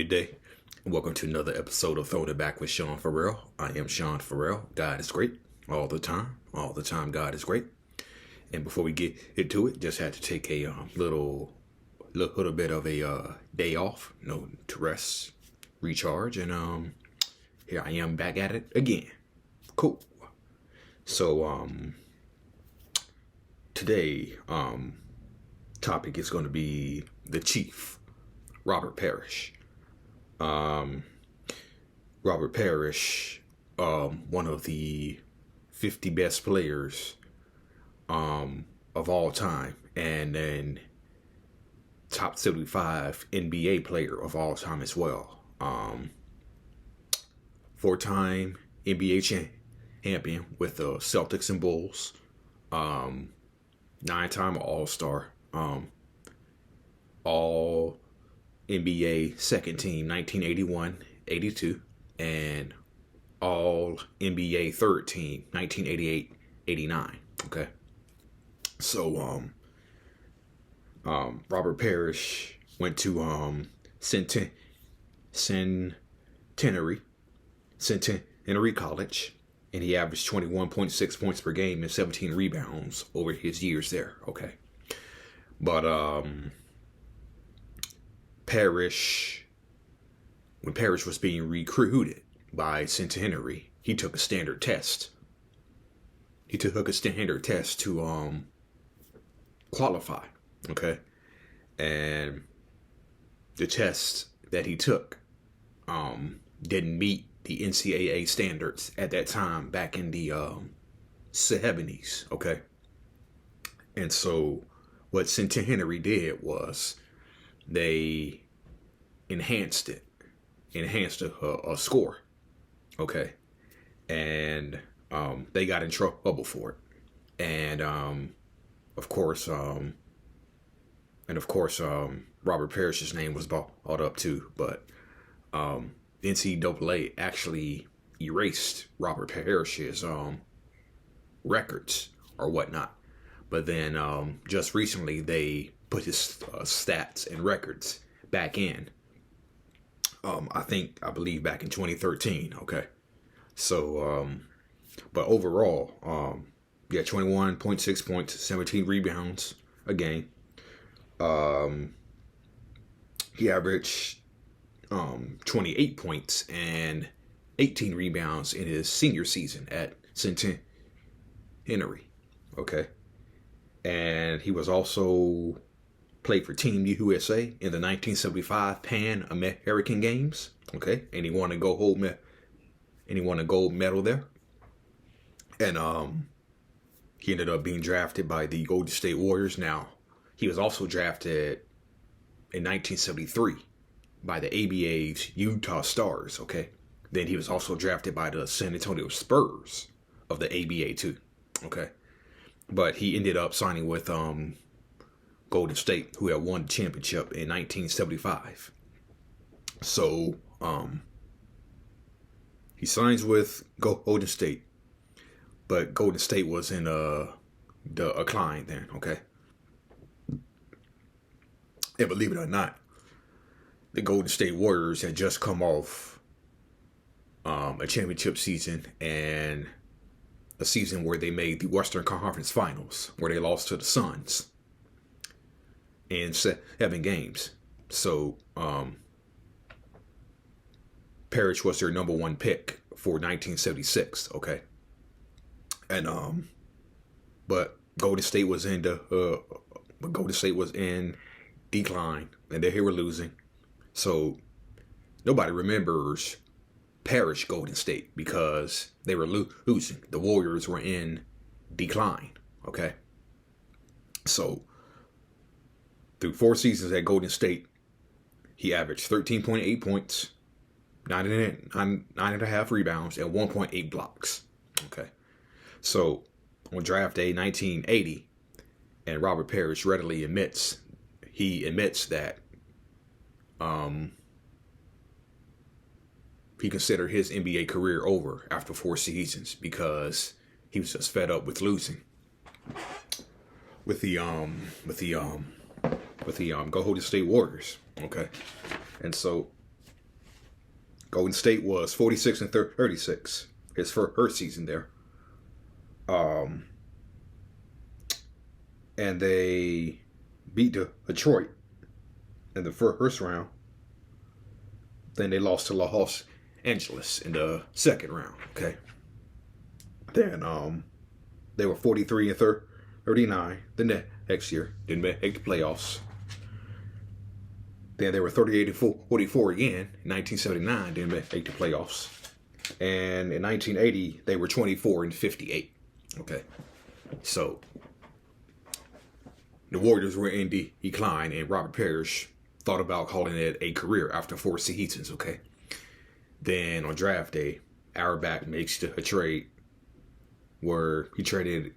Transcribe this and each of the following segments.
Good day, and welcome to another episode of Throwing It Back with Sean Farrell. I am Sean Farrell. God is great all the time. All the time, God is great. And before we get into it, just had to take a little bit of a day off, to rest, recharge, and here I am back at it again. Cool. So today topic is going to be the Chief, Robert Parish. Robert Parish, one of the 50 best players of all time, and then top 75 NBA player of all time as well. 4-time NBA champion with the Celtics and Bulls. 9-time All-Star. All NBA second team 1981-82 and all NBA third team 1988-89. Okay. So Robert Parish went to Centenary College, and he averaged 21.6 points per game and 17 rebounds over his years there. Okay. But when Parish was being recruited by Centenary, he took a standard test. He took a standard test to qualify, okay? And the test that he took didn't meet the NCAA standards at that time back in the 70s, okay? And so what Centenary did was they enhanced a score, okay, and they got in trouble for it, and of course Robert Parish's name was brought up too, but NCAA actually erased Robert Parish's records or whatnot, but then just recently they put his stats and records back in. I believe back in 2013. Okay. So, but overall, 21.6 points, 17 rebounds a game. He averaged 28 points and 18 rebounds in his senior season at Centenary. Okay. And he was also played for Team USA in the 1975 Pan American Games. Okay, and he won a gold medal there. And he ended up being drafted by the Golden State Warriors. Now, he was also drafted in 1973 by the ABA's Utah Stars. Okay, then he was also drafted by the San Antonio Spurs of the ABA too. Okay, but he ended up signing with Golden State, who had won the championship in 1975. So, he signs with Golden State, but Golden State was in the decline then, okay? And believe it or not, the Golden State Warriors had just come off a championship season and a season where they made the Western Conference Finals, where they lost to the Suns in 7 games. So Parish was their number 1 pick for 1976. Okay, and but Golden State was in decline, and they were losing. So nobody remembers Parish Golden State because they were losing. The Warriors were in decline. Okay, so through 4 seasons at Golden State, he averaged 13.8 points, 9.5 rebounds, and 1.8 blocks. Okay. So on draft day 1980, and Robert Parish readily admits that he considered his NBA career over after 4 seasons because he was just fed up with losing. With the Golden State Warriors. Okay. And so Golden State was 46 and 36 his first season there. And they beat Detroit in the first round. Then they lost to Los Angeles in the second round. Okay. Then they were 43 and 39 the next year. Didn't make the playoffs. Then they were 38 and 44 again in 1979. Didn't make the playoffs. And in 1980 they were 24 and 58. Okay. So the Warriors were in decline, and Robert Parish thought about calling it a career after 4 seasons. Okay. Then on draft day, Auerbach makes a trade where he traded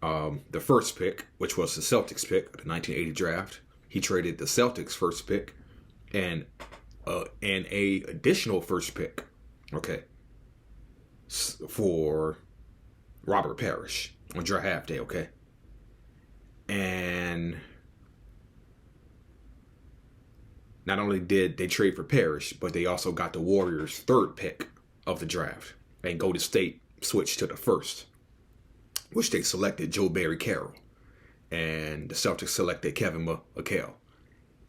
the first pick, which was the Celtics pick, the 1980 draft. He traded the Celtics first pick and a additional first pick, okay, for Robert Parish on draft day, okay. And not only did they trade for Parish, but they also got the Warriors' third pick of the draft. And Golden State switched to the first, which they selected Joe Barry Carroll. And the Celtics selected Kevin McHale.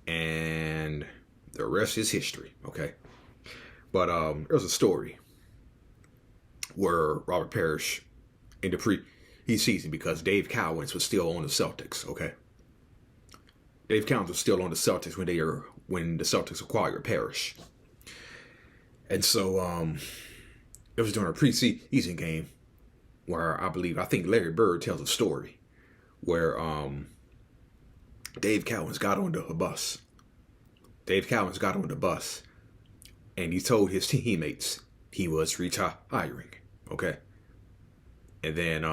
And the rest is history, okay? But there's a story where Robert Parish in the preseason, because Dave Cowens was still on the Celtics, okay? Dave Cowens was still on the Celtics when the Celtics acquired Parish. And so it was during a preseason game where I think Larry Bird tells a story where Dave Cowens got on the bus. Dave Cowens got on the bus and he told his teammates he was retiring, okay? And then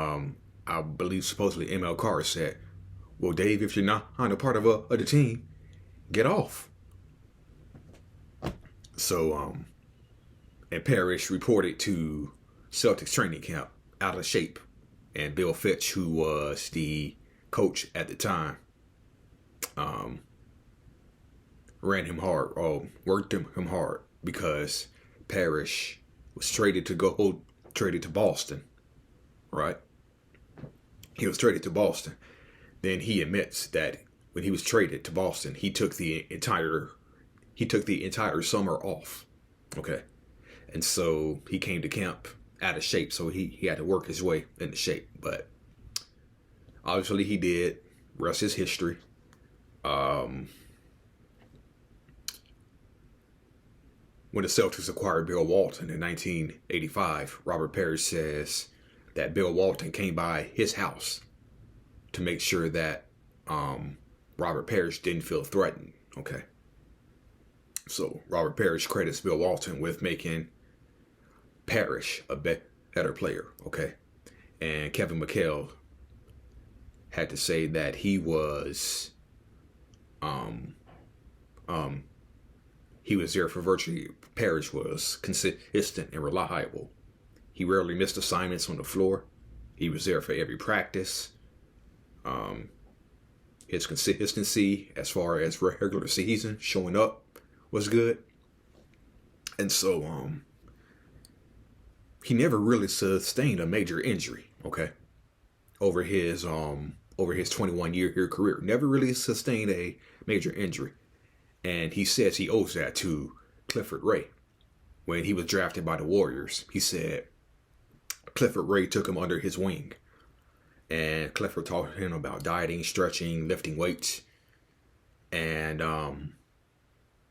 I believe supposedly ML Carr said, well, Dave, if you're not a part of the team, get off. So, and Parish reported to Celtics training camp out of shape. And Bill Fitch, who was the coach at the time, ran him hard, worked him hard, because Parish was traded to Boston, right? He was traded to Boston. Then he admits that when he was traded to Boston, he took the entire summer off, okay? And so he came to camp out of shape, so he had to work his way into shape. But obviously he did. Rest is history. When the Celtics acquired Bill Walton in 1985, Robert Parish says that Bill Walton came by his house to make sure that Robert Parish didn't feel threatened, okay? So Robert Parish credits Bill Walton with making Parish a better player, okay? And Kevin McHale had to say that he was there for virtually. Parish was consistent and reliable. He rarely missed assignments on the floor. He was there for every practice. His consistency as far as regular season showing up was good. And so he never really sustained a major injury, okay? Over his 21-year career. Never really sustained a major injury. And he says he owes that to Clifford Ray. When he was drafted by the Warriors, he said Clifford Ray took him under his wing. And Clifford taught him about dieting, stretching, lifting weights. And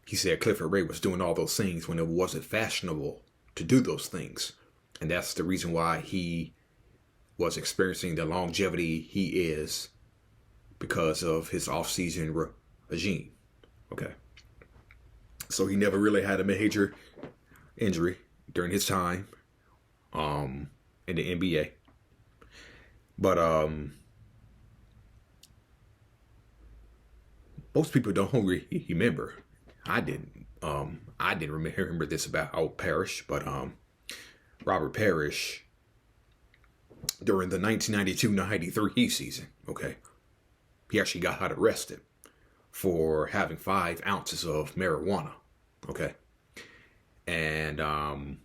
he said Clifford Ray was doing all those things when it wasn't fashionable to do those things. And that's the reason why he was experiencing the longevity he is, because of his off-season regime. Okay. So he never really had a major injury during his time in the NBA. But most people don't remember. I didn't remember this about Parish, but Robert Parish, during the 1992-93 season, okay, he actually got arrested for having 5 ounces of marijuana, okay? and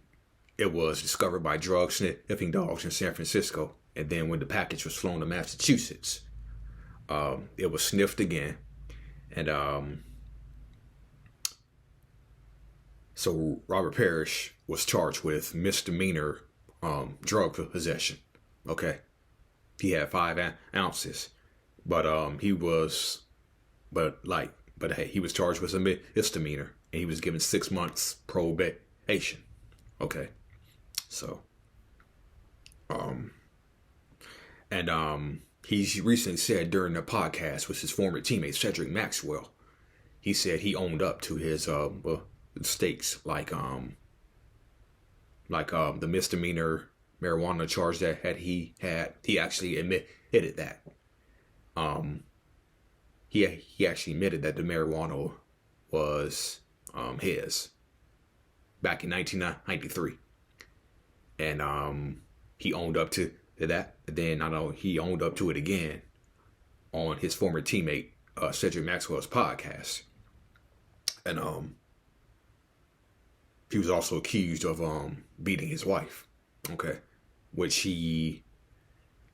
it was discovered by drug sniffing dogs in San Francisco. And then when the package was flown to Massachusetts, it was sniffed again. And so Robert Parish was charged with misdemeanor drug possession. Okay. He had 5 ounces. But he was charged with a misdemeanor, and he was given 6 months probation. Okay. So he recently said during the podcast with his former teammate Cedric Maxwell, he said he owned up to his mistakes, like the misdemeanor marijuana charge that he had. He actually admitted that. He actually admitted that the marijuana was his back in 1993, and he owned up to that. Then I know he owned up to it again on his former teammate Cedric Maxwell's podcast, and he was also accused of beating his wife, okay, which he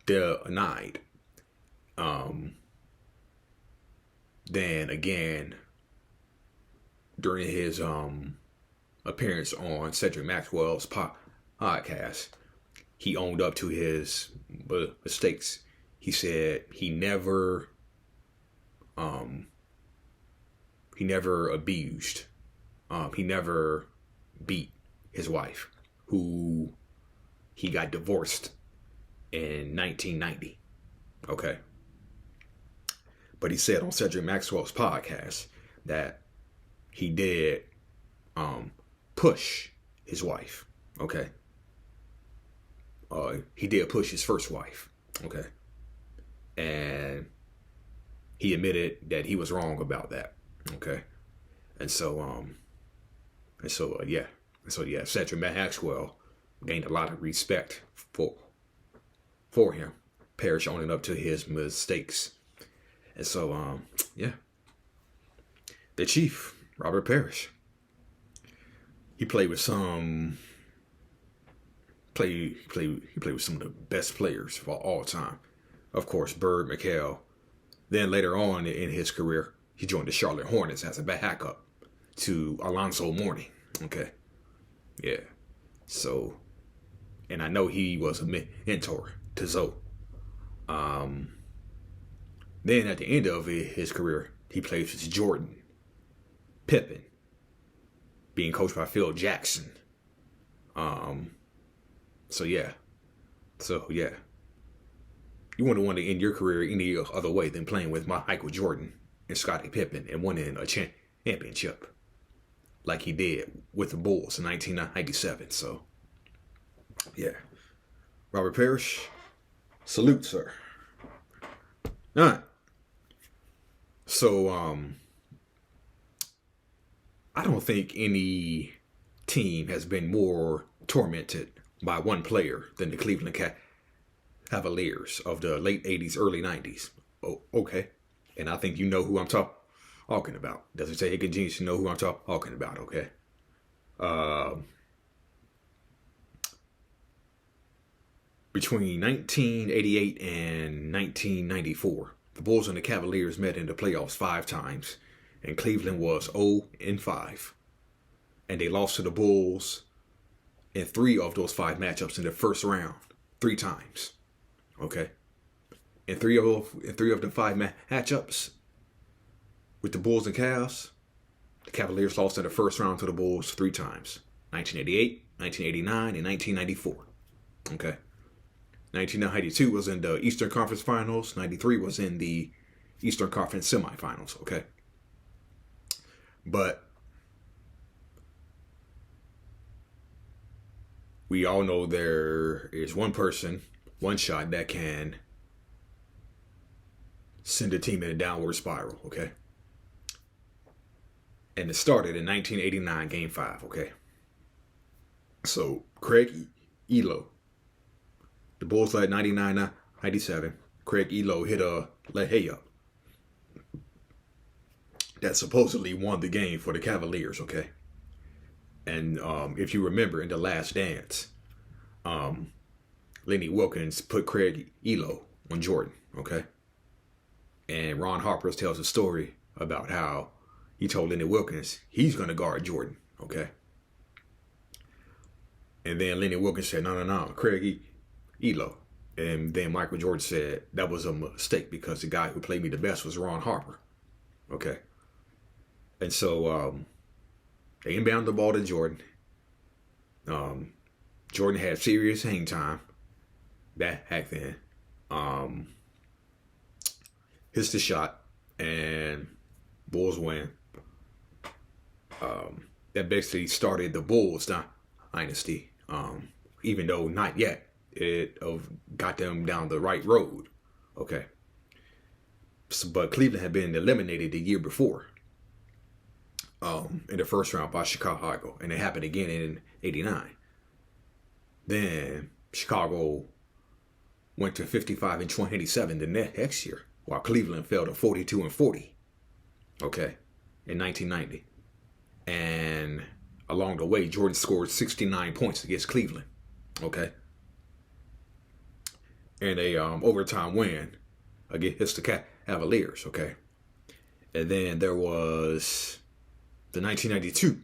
denied. Then again, during his appearance on Cedric Maxwell's podcast, he owned up to his mistakes. He said he never abused, he never beat his wife, who he got divorced in 1990. Okay. But he said on Cedric Maxwell's podcast that he did push his wife. Okay. He did push his first wife. Okay. And he admitted that he was wrong about that. Okay. And so Cedric Maxwell gained a lot of respect for him. Parish owning up to his mistakes. And so, the Chief, Robert Parish, he played with some of the best players of all time. Of course, Bird McHale. Then later on in his career, he joined the Charlotte Hornets as a backup to Alonzo Mourning. Okay. Yeah. So, and I know he was a mentor to Zoe. Then at the end of his career, he played with Jordan, Pippen, being coached by Phil Jackson. So yeah. You wouldn't want to end your career any other way than playing with Michael Jordan and Scottie Pippen and winning a championship like he did with the Bulls in 1997. So, yeah. Robert Parish, salute, sir. All right. So, I don't think any team has been more tormented by one player than the Cleveland Cavaliers of the late 80s, early 90s. Oh, okay. And I think you know who I'm talking about. Doesn't say he continues to know who I'm talking about, okay? Between 1988 and 1994, the Bulls and the Cavaliers met in the playoffs 5 times, and Cleveland was 0-5. And they lost to the Bulls in 3 of those 5 matchups in the first round, 3 times. Okay? In three of the 5 matchups with the Bulls and Cavs, the Cavaliers lost in the first round to the Bulls 3 times. 1988, 1989, and 1994. Okay? 1992 was in the Eastern Conference Finals. 93 was in the Eastern Conference Semifinals. Okay? But we all know there is one person, one shot that can send a team in a downward spiral, okay? And it started in 1989, Game 5, okay? So, Craig Elo, the Bulls led 99-97. Craig Elo hit a layup that supposedly won the game for the Cavaliers, okay? And if you remember in The Last Dance, Lenny Wilkins put Craig Elo on Jordan, okay? And Ron Harper tells a story about how he told Lenny Wilkins he's going to guard Jordan, okay? And then Lenny Wilkins said, no, Craig Elo. And then Michael Jordan said that was a mistake because the guy who played me the best was Ron Harper, okay? And so they inbound the ball to Jordan. Jordan had serious hang time back then. Hits the shot and Bulls win. That basically started the Bulls dynasty. Even though not yet, it got them down the right road. Okay. So, but Cleveland had been eliminated the year before. In the first round by Chicago, and it happened again in '89. Then Chicago went to 55-27 the next year, while Cleveland fell to 42-40. Okay, in 1990, and along the way, Jordan scored 69 points against Cleveland. Okay, and a overtime win against the Cavaliers. Okay, and then there was the 1992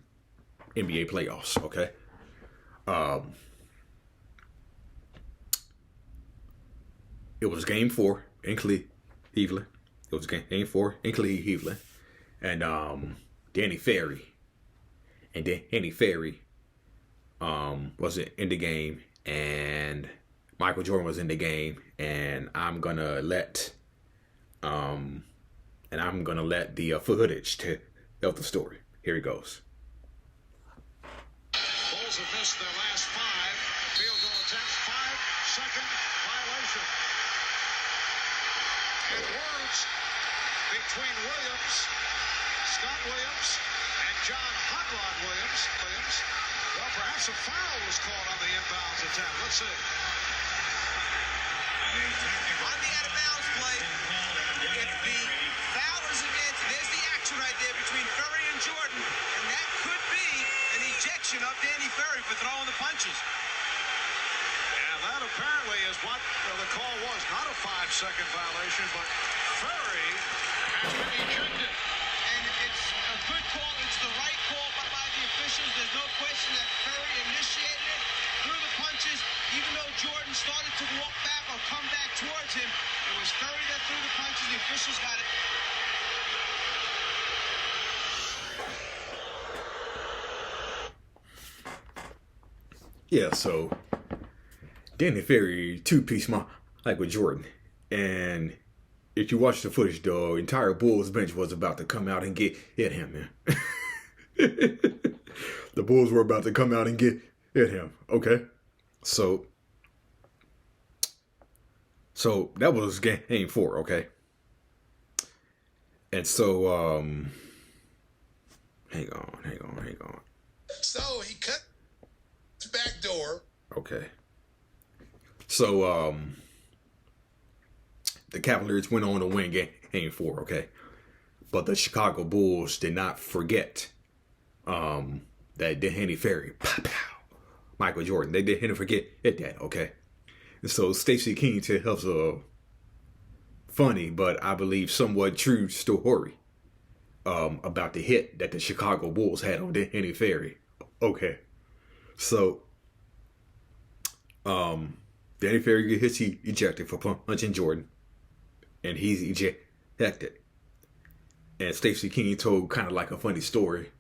NBA playoffs, okay? It was game 4 in Cleveland. It was game 4 in Cleveland. And Danny Ferry was in the game, and Michael Jordan was in the game, and I'm gonna let the footage tell the story. Here he goes. Bulls have missed their last 5 field goal attempts. 5-second violation. In words between Scott Williams, and John Hot Rod Williams. Well, perhaps a foul was called on the inbounds attempt. Let's see. On the out-of-bounds play, if the foul is against, there's the action right there between Ferry and Jordan, and that could be an ejection of Danny Ferry for throwing the punches. And that apparently is what the call was. Not a 5-second violation, but Ferry has been ejected. And it's a good call. It's the right call by the officials. There's no question that Ferry initiated it, threw the punches. Even though Jordan started to walk back or come back towards him, it was Ferry that threw the punches. The officials got it. Yeah, so Danny Ferry two-piece Michael Jordan. And if you watch the footage, the entire Bulls bench was about to come out and get him, man. The Bulls were about to come out and get him, okay? So that was game 4, okay? And so, hang on. So he cut the back door. Okay. So, the Cavaliers went on to win game 4, okay? But the Chicago Bulls did not forget that Danny Ferry, pow, pow, Michael Jordan. They didn't forget that, okay? And so Stacey King tells a funny, but I believe somewhat true story about the hit that the Chicago Bulls had on Danny Ferry. Okay. So, Danny Ferry gets ejected for punching Jordan, and he's ejected. And Stacey King told kind of like a funny story,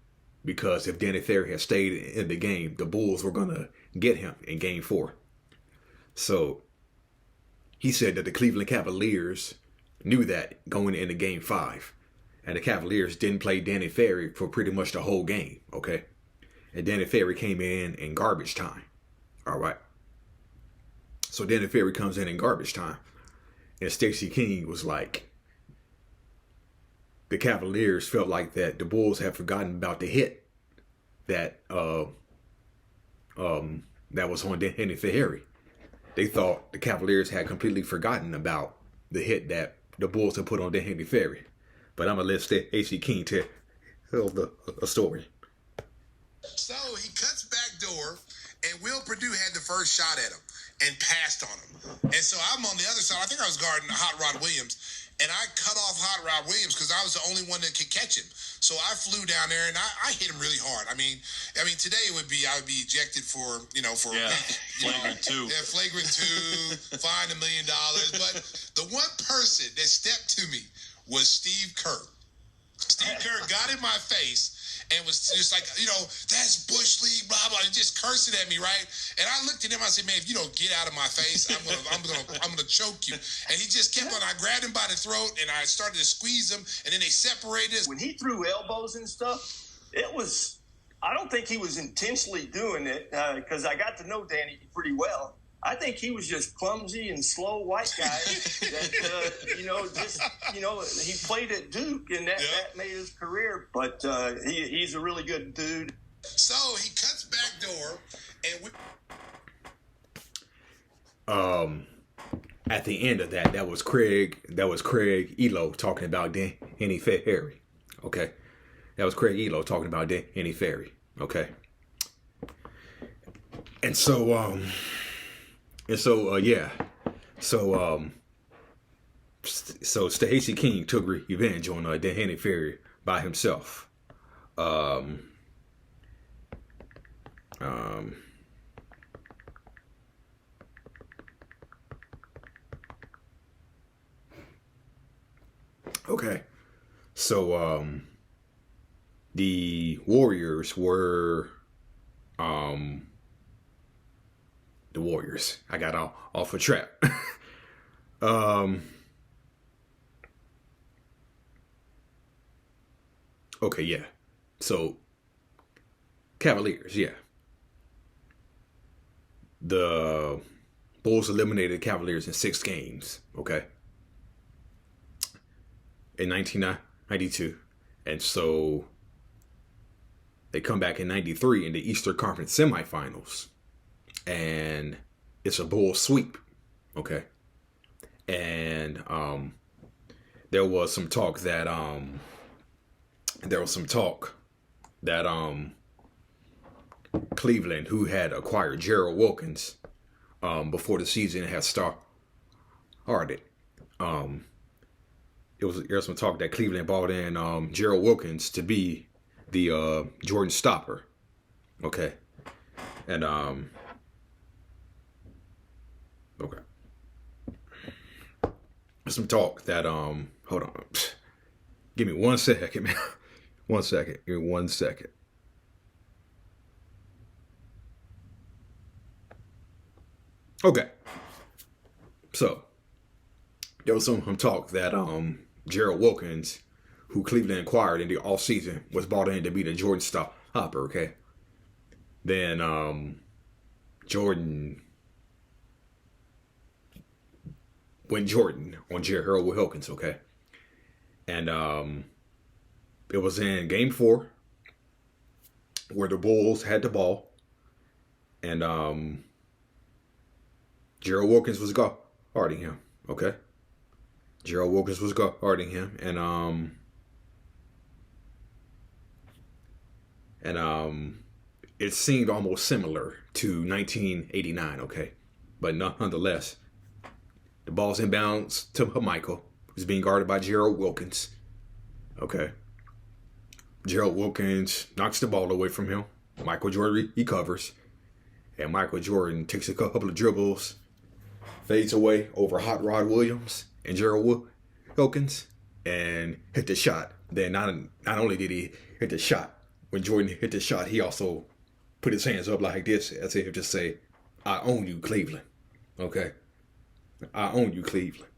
because if Danny Ferry had stayed in the game, the Bulls were going to get him in game 4. So he said that the Cleveland Cavaliers knew that going into game 5. And the Cavaliers didn't play Danny Ferry for pretty much the whole game, okay? And Danny Ferry came in garbage time, all right? So Danny Ferry comes in garbage time. And Stacey King was like, the Cavaliers felt like that the Bulls had forgotten about the hit that that was on Danny Ferry. They thought the Cavaliers had completely forgotten about the hit that the Bulls had put on Danny Ferry. But I'm going to let Stacey King tell a story. So he cuts back door, and Will Perdue had the first shot at him and passed on him. And so I'm on the other side. I think I was guarding Hot Rod Williams, and I cut off Hot Rod Williams because I was the only one that could catch him. So I flew down there and I hit him really hard. I mean, today I would be ejected for flagrant two. Yeah, flagrant two, fined $1 million. But the one person that stepped to me was Steve Kerr. Steve Kerr got in my face and was just like, that's Bush League, blah blah, just cursing at me, right? And I looked at him. I said, man, if you don't get out of my face, I'm gonna choke you. And he just kept on. I grabbed him by the throat and I started to squeeze him, and then they separated. When he threw elbows and stuff, it was. I don't think he was intentionally doing it because I got to know Danny pretty well. I think he was just clumsy and slow white guy that, he played at Duke and that made his career. But he's a really good dude. So he cuts back door and at the end of that was Craig Elo talking about Danny Ferry. Okay. That was Craig Elo talking about Danny Ferry. Okay. And so So Stacey King took revenge on Danny Ferry by himself. Okay. So the Warriors were the Warriors. I got off a trap. Okay, yeah. So Cavaliers, yeah. The Bulls eliminated the Cavaliers in 6 games, okay? In 1992. And so they come back in 93 in the Eastern Conference semifinals. And it's a Bulls sweep, okay? And there was some talk that Cleveland, who had acquired Gerald Wilkins before the season had started, there was some talk that Cleveland bought in Gerald Wilkins to be the Jordan stopper, okay, and okay, some talk that hold on, give me 1 second, man. 1 second. Give me 1 second. Okay. So there was some talk that Gerald Wilkins, who Cleveland acquired in the offseason, was brought in to be the Jordan stopper, okay? Then Jordan went Jordan on Gerald Wilkins, okay? And it was in Game 4 where the Bulls had the ball, and Gerald Wilkins was guarding him. Okay, Gerald Wilkins was guarding him, and it seemed almost similar to 1989. Okay, but nonetheless, the ball's inbounds to Michael, who's being guarded by Gerald Wilkins. Okay. Gerald Wilkins knocks the ball away from him. Michael Jordan recovers. And Michael Jordan takes a couple of dribbles, fades away over Hot Rod Williams and Gerald Wilkins, and hit the shot. Then not only did he hit the shot, when Jordan hit the shot, he also put his hands up like this, as if to say, I own you, Cleveland. Okay? I own you, Cleveland.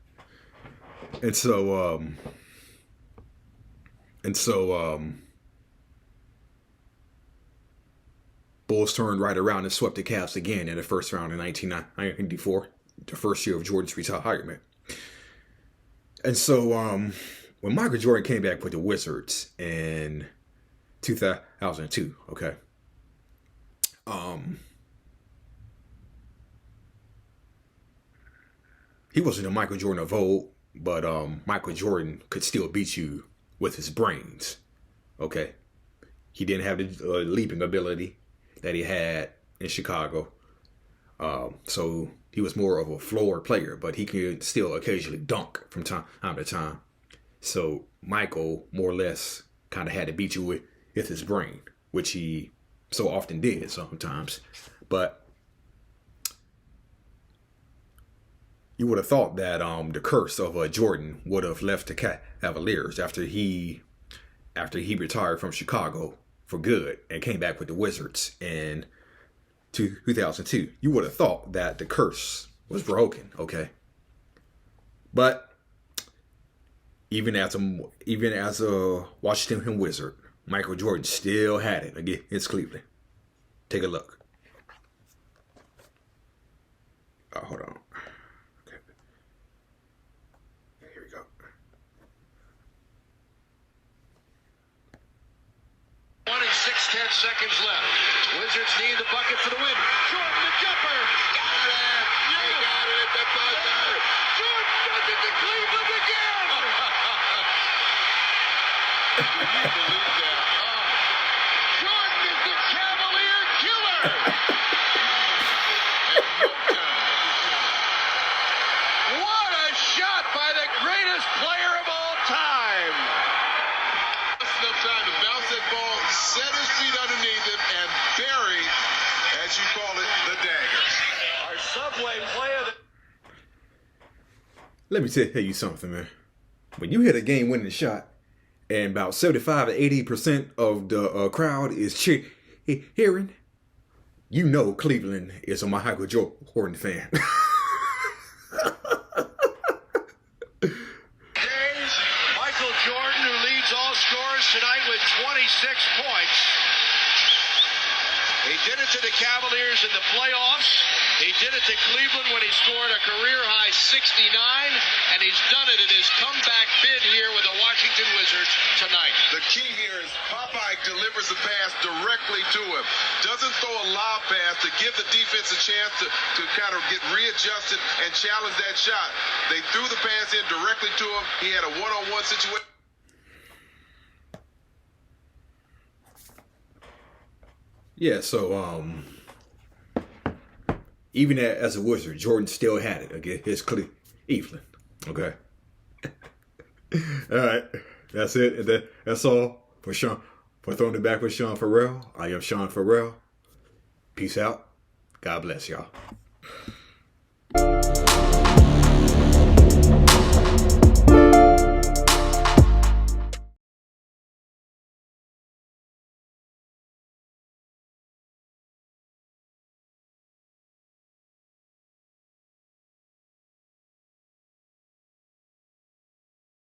And so Bulls turned right around and swept the Cavs again in the first round in 1994, the first year of Jordan's retirement. And so when Michael Jordan came back with the Wizards in 2002, okay, he wasn't a Michael Jordan of old, but Michael Jordan could still beat you with his brains, okay? He didn't have the leaping ability that he had in Chicago. So he was more of a floor player, but he could still occasionally dunk from time to time. So Michael more or less kind of had to beat you with his brain, which he so often did sometimes. But you would have thought that the curse of Jordan would have left the Cavaliers after he retired from Chicago for good and came back with the Wizards in 2002. You would have thought that the curse was broken, okay? But even as a Washington Wizard, Michael Jordan still had it against Cleveland. Take a look. Oh, hold on. Okay. Here we go. 1 and 6/10 seconds left. Wizards need the bucket for the win. Jordan the jumper. Got it. He got it at the buzzer. Jordan does it to Cleveland again. Can you believe that? Jordan is the Cavalier killer. In no time. What a shot by the greatest player of all time. Enough time to bounce that ball, set his feet underneath him, and bury, as you call it, the daggers. Our subway player. Let me tell you something, man. When you hit a game-winning shot, and about 75 to 80% of the crowd is cheering, you know Cleveland is a Michael Jordan fan. Michael Jordan, who leads all scorers tonight with 26 points. He did it to the Cavaliers in the playoffs. He did it to Cleveland when he scored a career-high 69, and he's done it in his comeback bid here with the Washington Wizards tonight. The key here is Popeye delivers a pass directly to him. Doesn't throw a lob pass to give the defense a chance to kind of get readjusted and challenge that shot. They threw the pass in directly to him. He had a one-on-one situation. Yeah, so even as a Wizard, Jordan still had it against Cleveland. Okay. All right, that's it. That's all for Sean. For Throwing It Back with Sean Farrell. I am Sean Farrell. Peace out. God bless y'all.